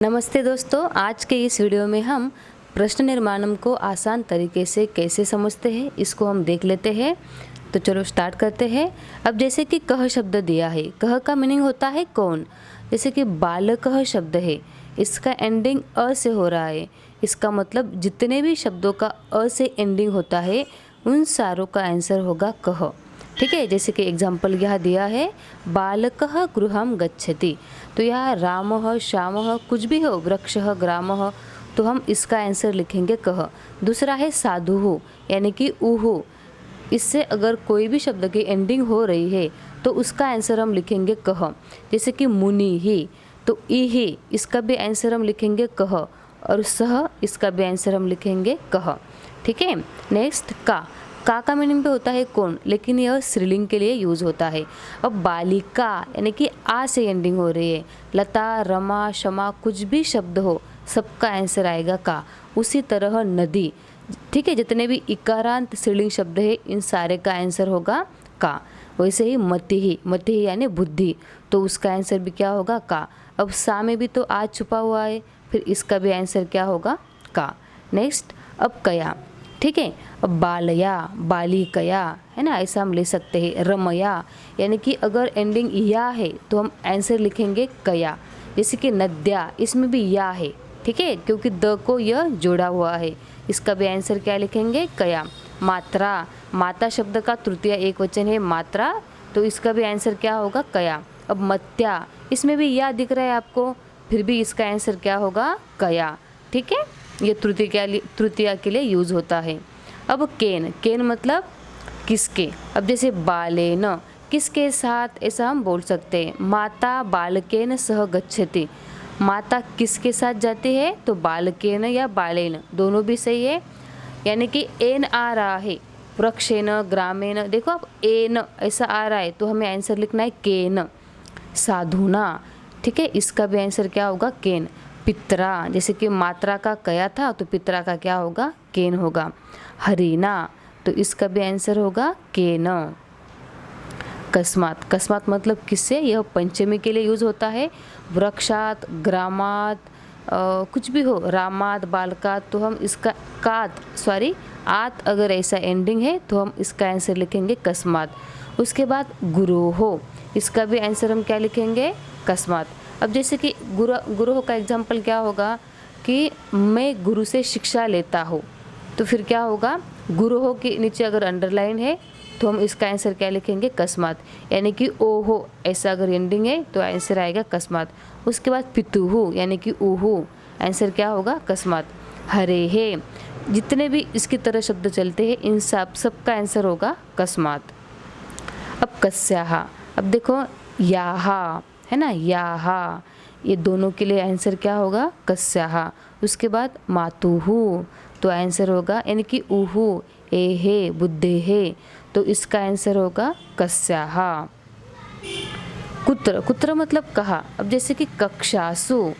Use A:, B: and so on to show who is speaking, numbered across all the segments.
A: नमस्ते दोस्तों, आज के इस वीडियो में हम प्रश्न निर्माणम को आसान तरीके से कैसे समझते हैं इसको हम देख लेते हैं। तो चलो स्टार्ट करते हैं। अब जैसे कि कह शब्द दिया है, कह का मीनिंग होता है कौन। जैसे कि बालकः शब्द है, इसका एंडिंग अ से हो रहा है, इसका मतलब जितने भी शब्दों का अ से एंडिंग होता है उन सारों का आंसर होगा कह। ठीक है, जैसे कि एग्जाम्पल यह दिया है बालकः गृहं गच्छति, तो यह रामः श्यामः कुछ भी हो, वृक्षः ग्रामः, तो हम इसका आंसर लिखेंगे कह। दूसरा है साधुः यानी कि उहु, इससे अगर कोई भी शब्द की एंडिंग हो रही है तो उसका आंसर हम लिखेंगे कह। जैसे कि मुनि ही, तो इहि, इसका भी आंसर हम लिखेंगे कह, और सह, इसका भी आंसर हम लिखेंगे कह। ठीक है, नेक्स्ट का मीनिंग भी होता है कौन, लेकिन यह स्त्रीलिंग के लिए यूज होता है। अब बालिका यानी कि आ से एंडिंग हो रही है, लता रमा क्षमा कुछ भी शब्द हो सबका आंसर आएगा का। उसी तरह नदी, ठीक है, जितने भी इकारांत स्त्रीलिंग शब्द है इन सारे का आंसर होगा का। वैसे ही मति यानी बुद्धि, तो उसका आंसर भी क्या होगा का। अब सा में भी तो आज छुपा हुआ है, फिर इसका भी आंसर क्या होगा का। नेक्स्ट अब कया, ठीक है, अब बालया बालिकया है ना, ऐसा हम ले सकते हैं। रमया यानी कि अगर एंडिंग या है तो हम आंसर लिखेंगे कया। जैसे कि नद्या, इसमें भी या है, ठीक है, क्योंकि द को यह जोड़ा हुआ है, इसका भी आंसर क्या लिखेंगे कया। मात्रा, माता शब्द का तृतीय एक वचन है मात्रा, तो इसका भी आंसर क्या होगा कया। अब मत्या, इसमें भी या दिख रहा है आपको, फिर भी इसका आंसर क्या होगा कया। ठीक है, ये तृतीया के लिए यूज होता है। अब केन मतलब किसके। अब जैसे बालेन, किसके साथ, ऐसा हम बोल सकते हैं। माता बालकेन सह गच्छति, माता किसके साथ जाती है, तो बालकेन या बालेन दोनों भी सही है, यानी कि एन आ रहा है। वृक्षेन ग्रामेन, देखो अब एन ऐसा आ रहा है तो हमें आंसर लिखना है केन। साधुना, ठीक है, इसका भी आंसर क्या होगा केन। पितरा, जैसे कि मात्रा का कया था तो पितरा का क्या होगा केन होगा। हरिना, तो इसका भी आंसर होगा केन। कस्मात, कस्मात मतलब किससे, यह पंचमी के लिए यूज होता है। वृक्षात ग्रामात कुछ भी हो, रामात बालकात, तो हम इसका आत अगर ऐसा एंडिंग है तो हम इसका आंसर लिखेंगे कस्मात। उसके बाद गुरु हो, इसका भी आंसर हम क्या लिखेंगे कस्मात। अब जैसे कि गुरु का एग्जाम्पल क्या होगा कि मैं गुरु से शिक्षा लेता हूँ, तो फिर क्या होगा गुरु के नीचे अगर अंडरलाइन है तो हम इसका आंसर क्या लिखेंगे कस्मात, यानी कि ओ हो ऐसा अगर एंडिंग है तो आंसर आएगा कस्मात। उसके बाद पितुहु यानी कि ऊहु, आंसर क्या होगा कस्मात। हरे है, जितने भी इसकी तरह शब्द चलते हैं इन सबका आंसर होगा कस्मात। अब कस्याहा, अब देखो याहा है ना, याहा, ये दोनों के लिए आंसर क्या होगा कस्याहा। उसके बाद मातुहु, तो आंसर होगा यानी कि उहु, ए है बुद्धे है, तो इसका आंसर होगा कस्याहा। कुत्र, कुत्र मतलब कहा। अब जैसे कि कक्षासु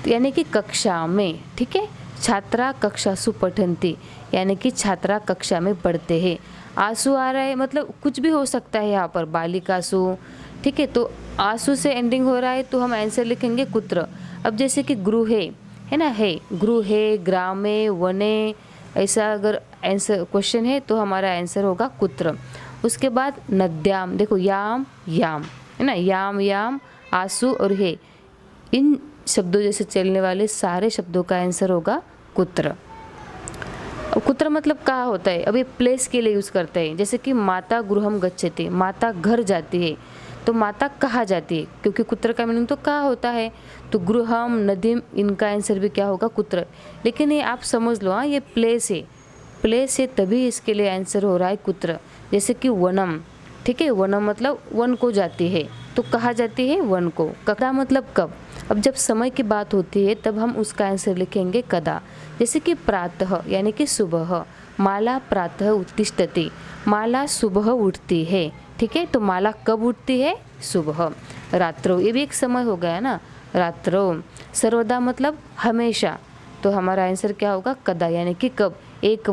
A: यानी कि कक्षा में, ठीक है, छात्रा कक्षासु पठन्ति यानी कि छात्रा कक्षा में पढ़ते हैं। आंसू आ रहा है मतलब कुछ भी हो सकता है यहाँ पर, बालिकासु, ठीक है, तो आंसू से एंडिंग हो रहा है तो हम आंसर लिखेंगे कुत्र। अब जैसे कि गृहे है ना, है गृहे ग्रामे वने, ऐसा अगर आंसर क्वेश्चन है तो हमारा आंसर होगा कुत्र। उसके बाद नद्याम, देखो याम याम है ना, याम याम आंसू और है, इन शब्दों जैसे चलने वाले सारे शब्दों का आंसर होगा कुत्र। अब कुत्र मतलब कहाँ होता है, अभी प्लेस के लिए यूज़ करते हैं। जैसे कि माता गृहम गच्छति, माता घर जाती है, तो माता कहाँ जाती है, क्योंकि कुत्र का मीनिंग तो कहाँ होता है, तो गृहम नदीम, इनका आंसर भी क्या होगा कुत्र। लेकिन ये आप समझ लो, हाँ ये प्लेस है, प्लेस है तभी इसके लिए आंसर हो रहा है कुत्र। जैसे कि वनम, ठीक है, वनम मतलब वन को जाती है, तो कहाँ जाती है वन को। कदा मतलब कब, अब जब समय की बात होती है तब हम उसका आंसर लिखेंगे कदा। जैसे कि प्रातः यानी कि सुबह, माला प्रातः उत्तिष्ठति, माला सुबह उठती है, ठीक है, तो माला कब उठती है सुबह। रात्रो, ये भी एक समय हो गया ना, रात्रो। सर्वदा मतलब हमेशा, तो हमारा आंसर क्या होगा कदा, यानी कि कब। एक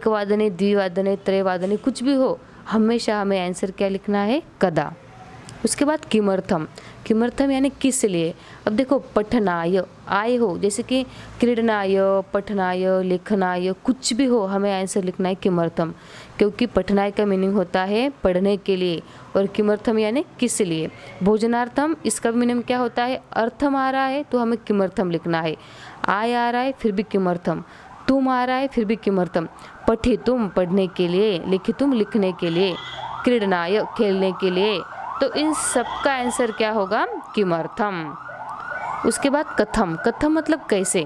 A: वादने द्विवादने त्रयवादने कुछ भी हो, हमेशा हमें आंसर क्या लिखना है कदा। उसके बाद किमर्थम, किमर्थम यानी किस लिए। अब देखो पठनाय आय हो, जैसे कि क्रीडनाय, पठनाय, लेखनाय, कुछ भी हो हमें आंसर लिखना है किमर्थम, क्योंकि पठनाय का मीनिंग होता है पढ़ने के लिए और किमर्थम यानी किस लिए। भोजनार्थम, इसका मीनिंग क्या होता है, अर्थम आ रहा है तो हमें किमर्थम लिखना है। आय आ रहा है फिर भी किमर्थम, तुम आ रहा है फिर भी किमर्थम। पठितुम पढ़ने के लिए, लिखितुम लिखने के लिए, क्रीडनाय खेलने के लिए, तो इन सब का आंसर क्या होगा, किमर्थम। उसके बाद कथम, कथम मतलब कैसे।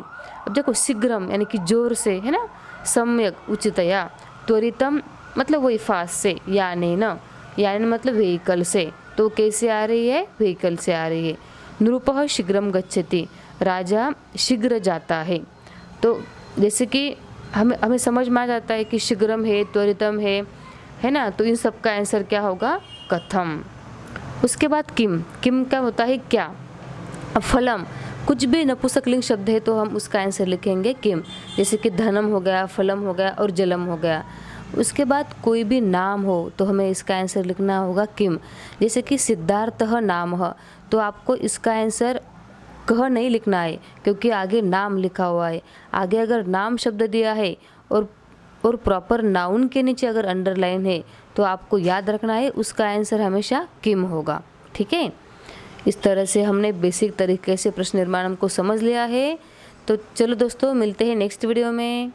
A: अब देखो शीघ्रम यानी कि जोर से, है ना, सम्यक उचितया, त्वरितम मतलब वही फास्ट से, यानी न, यानी मतलब व्हीकल से, तो कैसे आ रही है, व्हीकल से आ रही है। नृपः शीघ्रम गच्छति, राजा शीघ्र जाता है। तो जैसे कि हमें समझ में आ जाता है कि शीघ्रम है, त्वरितम है ना, तो इन सब का आंसर क्या होगा, कथम। उसके बाद किम, किम का होता है क्या। अब फलम, कुछ भी नपुंसकलिंग शब्द है तो हम उसका आंसर लिखेंगे किम, जैसे कि धनम हो गया, फलम हो गया और जलम हो गया। उसके बाद कोई भी नाम हो तो हमें इसका आंसर लिखना होगा किम, जैसे कि सिद्धार्थः नामः, तो आपको इसका आंसर कह नहीं लिखना है क्योंकि आगे नाम लिखा हुआ है। आगे अगर नाम शब्द दिया है और प्रॉपर नाउन के नीचे अगर अंडरलाइन है तो आपको याद रखना है उसका आंसर हमेशा किम होगा। ठीक है, इस तरह से हमने बेसिक तरीके से प्रश्न निर्माण को समझ लिया है। तो चलो दोस्तों, मिलते हैं नेक्स्ट वीडियो में।